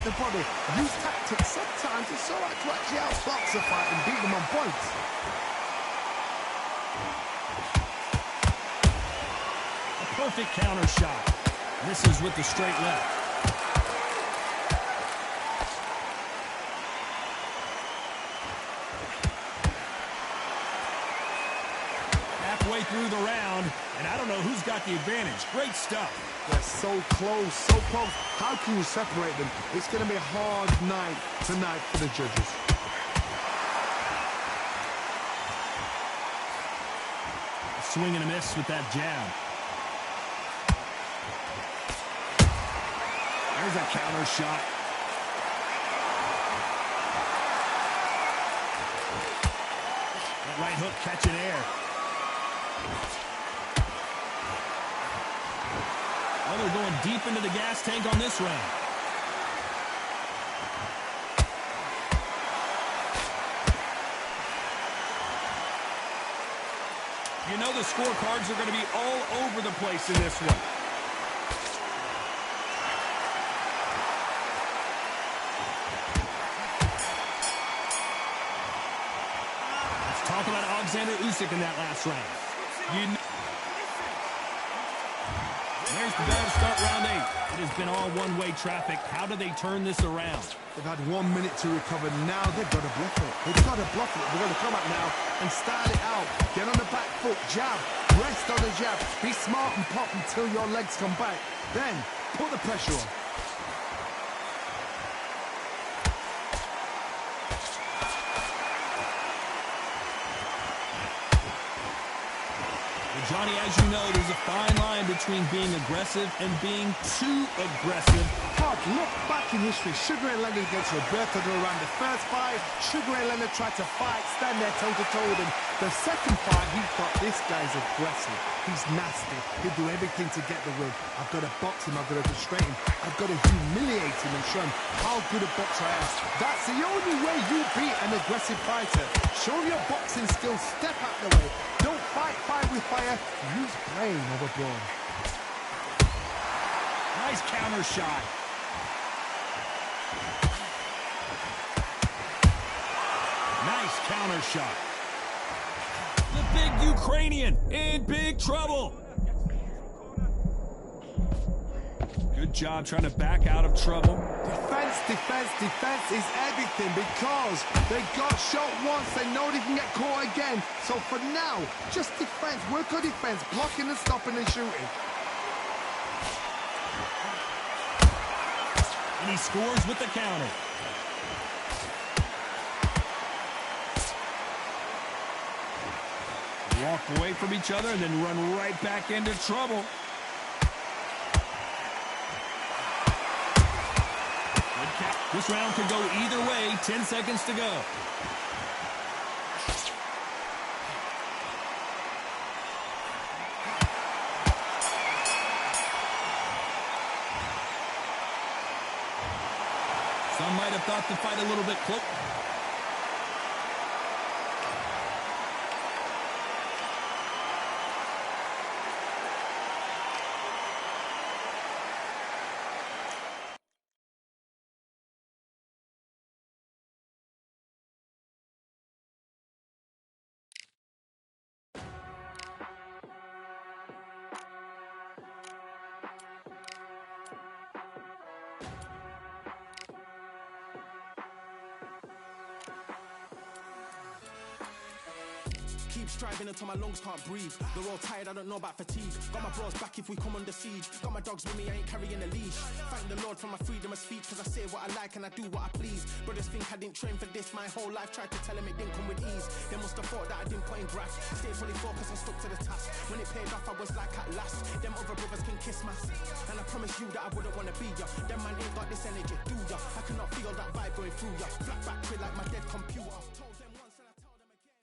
The body, use tactics. Sometimes it's all right to actually outbox a fight and beat them on points. A perfect counter shot. Misses with the straight left. Halfway through the round, and I don't know who's got the advantage. Great stuff. They're so close, so close. How can you separate them? It's going to be a hard night tonight for the judges. A swing and a miss with that jab. There's a counter shot. That right hook catching air. Well, they're going deep into the gas tank on this round. You know the scorecards are going to be all over the place in this one. Let's talk about Alexander Usyk in that last round. There's the bell to start round 8. It has been all one-way traffic. How do they turn this around? They've had 1 minute to recover. Now they've got to block it. They've got to block it. They've got to come out now and start it out. Get on the back foot, jab, rest on the jab. Be smart and pop until your legs come back. Then put the pressure on. Johnny, as you know, there's a fine line between being aggressive and being too aggressive. Todd, look back in history. Sugar Ray Leonard against Roberto Duran. The first fight, Sugar Ray Leonard tried to fight, stand there toe-to-toe with him. The second fight, he thought, this guy's aggressive. He's nasty. He'll do everything to get the win. I've got to box him. I've got to frustrate him. I've got to humiliate him and show him how good a boxer I am. That's the only way you beat an aggressive fighter. Show your boxing skills. Step out the way. Don't fight fire with fire. Use brain over brawn. Nice counter shot. Nice counter shot. The big Ukrainian in big trouble. Good job trying to back out of trouble. Defense, defense, defense is everything because they got shot once. They know they can get caught again. So for now, just defense. Work on defense, blocking and stopping and shooting. And he scores with the counter. Walk away from each other and then run right back into trouble. This round could go either way. 10 seconds to go. Some might have thought the fight a little bit close. Keep striving until my lungs can't breathe. They're all tired, I don't know about fatigue. Got my bros back if we come under siege. Got my dogs with me, I ain't carrying a leash. Thank the Lord for my freedom of speech, cause I say what I like and I do what I please. Brothers think I didn't train for this my whole life. Tried to tell them it didn't come with ease. They must have thought that I didn't put in graft. Stayed fully focused and stuck to the task. When it paid off, I was like at last. Them other brothers can kiss my ass. And I promise you that I wouldn't wanna be ya. Them man ain't got this energy, do ya? I cannot feel that vibe going through ya. Flat back to like my dead computer. Told them once and I told them again.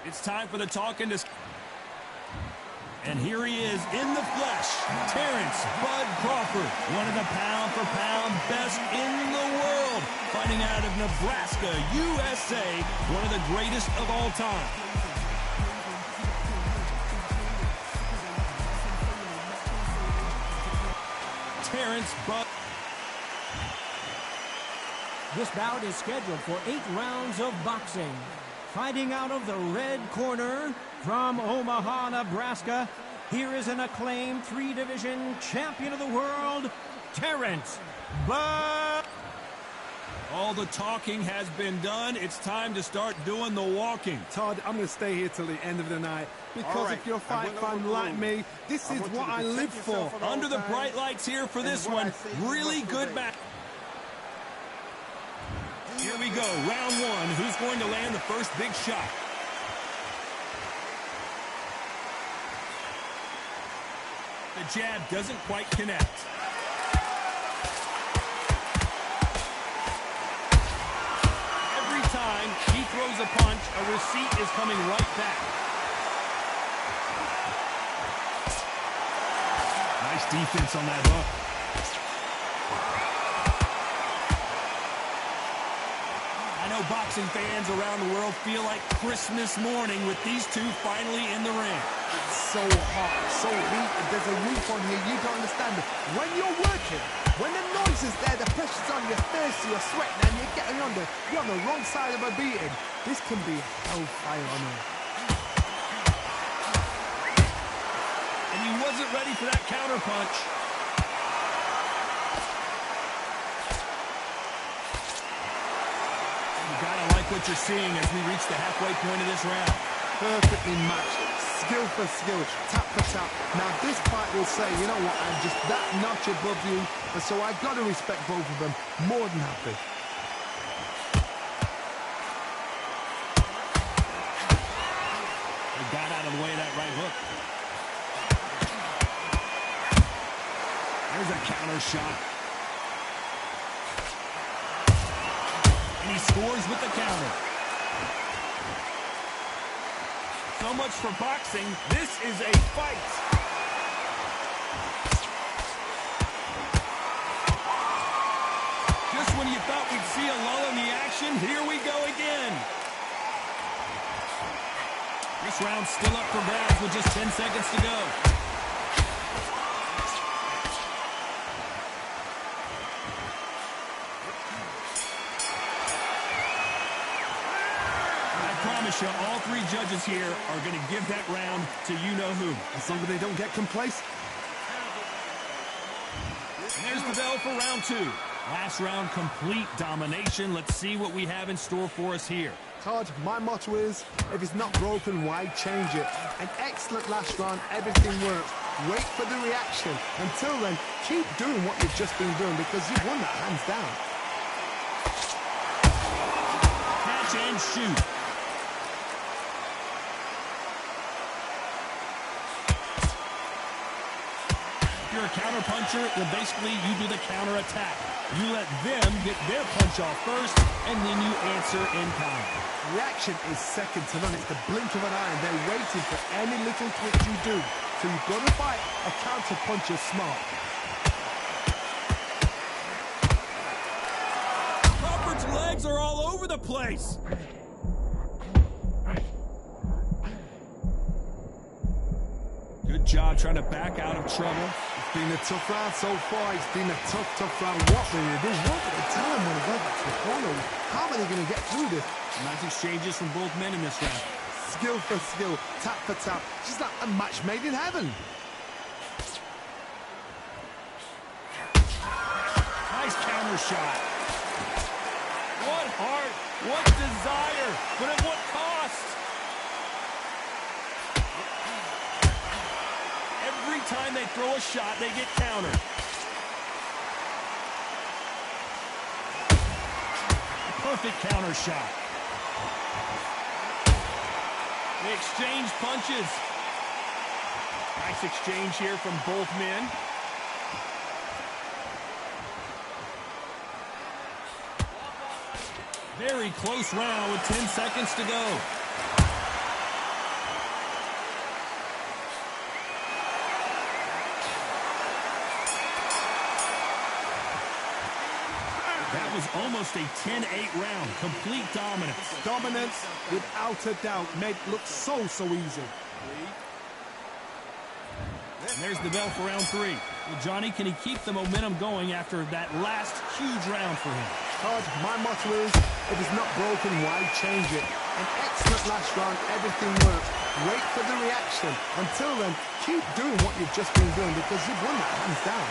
It's time for the talk and discussion. And here he is in the flesh, Terrence Bud Crawford, one of the pound-for-pound best in the world. world, fighting out of Nebraska, USA, one of the greatest of all time. Terrence Buck. This bout is scheduled for 8 rounds of boxing. Fighting out of the red corner from Omaha, Nebraska, here is an acclaimed 3-division champion of the world, Terrence Buck. All the talking has been done. It's time to start doing the walking. Todd, I'm going to stay here till the end of the night because if you're a fight fan like me, this is what I live for. Under the bright lights here for this one. Really good match. Here we go, round one. Who's going to land the first big shot? The jab doesn't quite connect. Every time he throws a punch, a receipt is coming right back. Nice defense on that hook. I know boxing fans around the world feel like Christmas morning with these two finally in the ring. It's so hot, so heat, there's a roof on here, you don't understand it. When you're working, when the noise is there, the pressure's on, you're thirsty, you're sweating, and you're on the wrong side of a beating. This can be hellfire on here. And he wasn't ready for that counter punch. What you're seeing as we reach the halfway point of this round. Perfectly matched, skill for skill, tap for tap. Now this fight will say, you know what, I'm just that notch above you, and so I've got to respect both of them. More than happy. They got out of the way of that right hook. There's a counter shot. He scores with the counter. So much for boxing. This is a fight. Just when you thought we'd see a lull in the action, here we go again. This round's still up for grabs with just 10 seconds to go. All three judges here are going to give that round to you-know-who. As long as they don't get complacent. There's the bell for round two. Last round, complete domination. Let's see what we have in store for us here. Todd, my motto is, if it's not broken, why change it? An excellent last round, everything works. Wait for the reaction. Until then, keep doing what you've just been doing because you've won that hands down. Catch and shoot. You're a counter puncher, then basically you do the counter attack. You let them get their punch off first, and then you answer in kind. Reaction is second to none. It's the blink of an eye, and they're waiting for any little twitch you do. So you've got to fight a counter puncher smart. Crawford's legs are all over the place. Good job trying to back out of trouble. It's been a tough round so far. It's been a tough round. What will they do? What at a time when they go back to the corner? How are they going to get through this? Nice exchanges from both men in this round. Skill for skill, tap for tap. Just like a match made in heaven. Nice counter shot. What heart, what desire, but at what cost? Every time they throw a shot, they get countered. Perfect counter shot. They exchange punches. Nice exchange here from both men. Very close round with 10 seconds to go. That was almost a 10-8 round. Complete dominance. Dominance, without a doubt, made it look so easy. And there's the bell for round 3. Well, Johnny, can he keep the momentum going after that last huge round for him? Todd, my motto is, if it's not broken, why change it? An excellent last round, everything works. Wait for the reaction. Until then, keep doing what you've just been doing because you've won that hands down.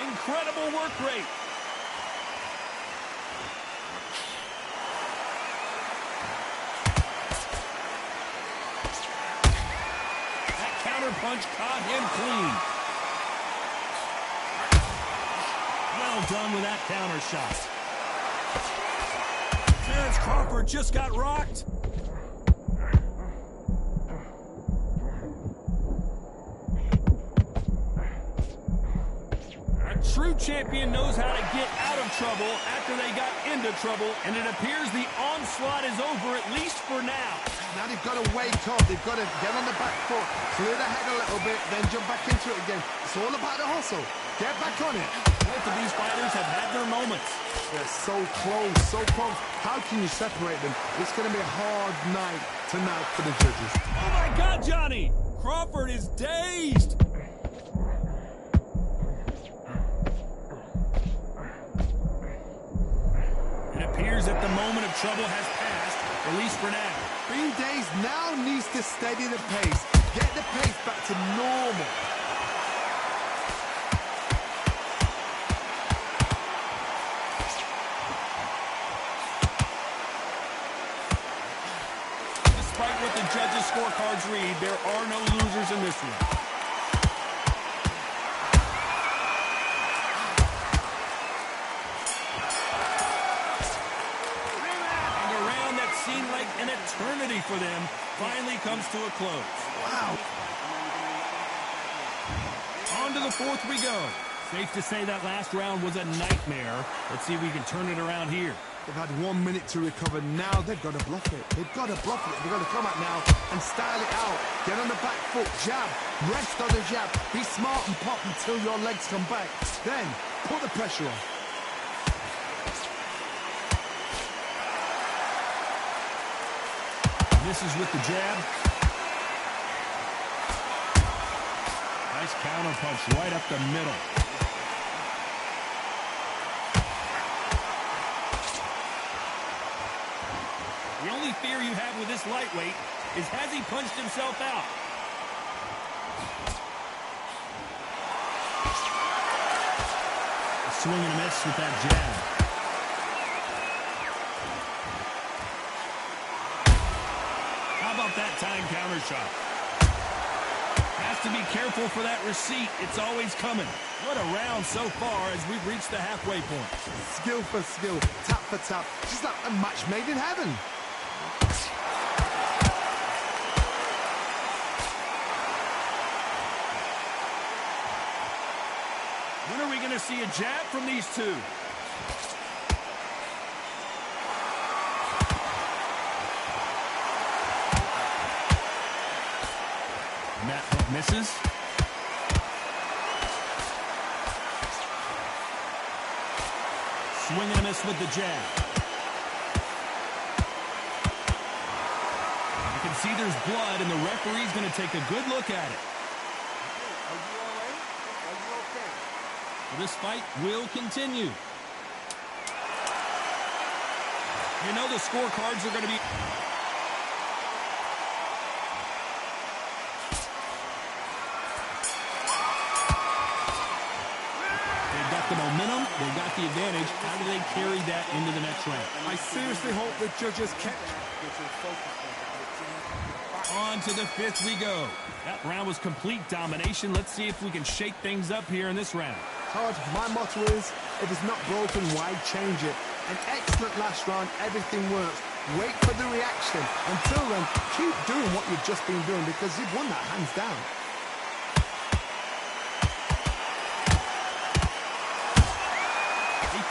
Incredible work rate. That counter punch caught him clean. Well done with that counter shot. Terrence Crawford just got rocked. True champion knows how to get out of trouble after they got into trouble, and it appears the onslaught is over, at least for now. Now they've got to wake up. They've got to get on the back foot, clear the head a little bit, then jump back into it again. It's all about the hustle. Get back on it. Both of these fighters have had their moments. They're so close, so close. How can you separate them? It's going to be a hard night tonight for the judges. Oh, my God, Johnny! Crawford is dazed. It appears that the moment of trouble has passed, at least for now. Green Days now needs to steady the pace. Get the pace back to normal. Despite what the judges' scorecards read, there are no losers in this one. Seemed like an eternity for them, finally comes to a close. Wow. On to the fourth we go. Safe to say that last round was a nightmare. Let's see if we can turn it around here. They've had 1 minute to recover. Now they've got to bluff it. They've got to bluff it. They've got to come out now and style it out. Get on the back foot, jab, rest on the jab. Be smart and pop until your legs come back. Then put the pressure on. Misses with the jab. Nice counter punch right up the middle. The only fear you have with this lightweight is, has he punched himself out? A swing and a miss with that jab. That time counter shot. Has to be careful for that receipt. It's always coming. What a round so far as we've reached the halfway point. Skill for skill, tap for tap. Just like a match made in heaven. When are we going to see a jab from these two? Misses. Swing and a miss with the jab. You can see there's blood, and the referee's going to take a good look at it. Are you all right? Are you okay? Well, this fight will continue. You know the scorecards are going to be... the momentum, they got the advantage. How do they carry that into the next round? I seriously hope the judges kept... On to the fifth we go. That round was complete domination. Let's see if we can shake things up here in this round. Todd, my motto is, if it's not broken, why change it? An excellent last round, everything works. Wait for the reaction. Until then, keep doing what you've just been doing because you've won that hands down.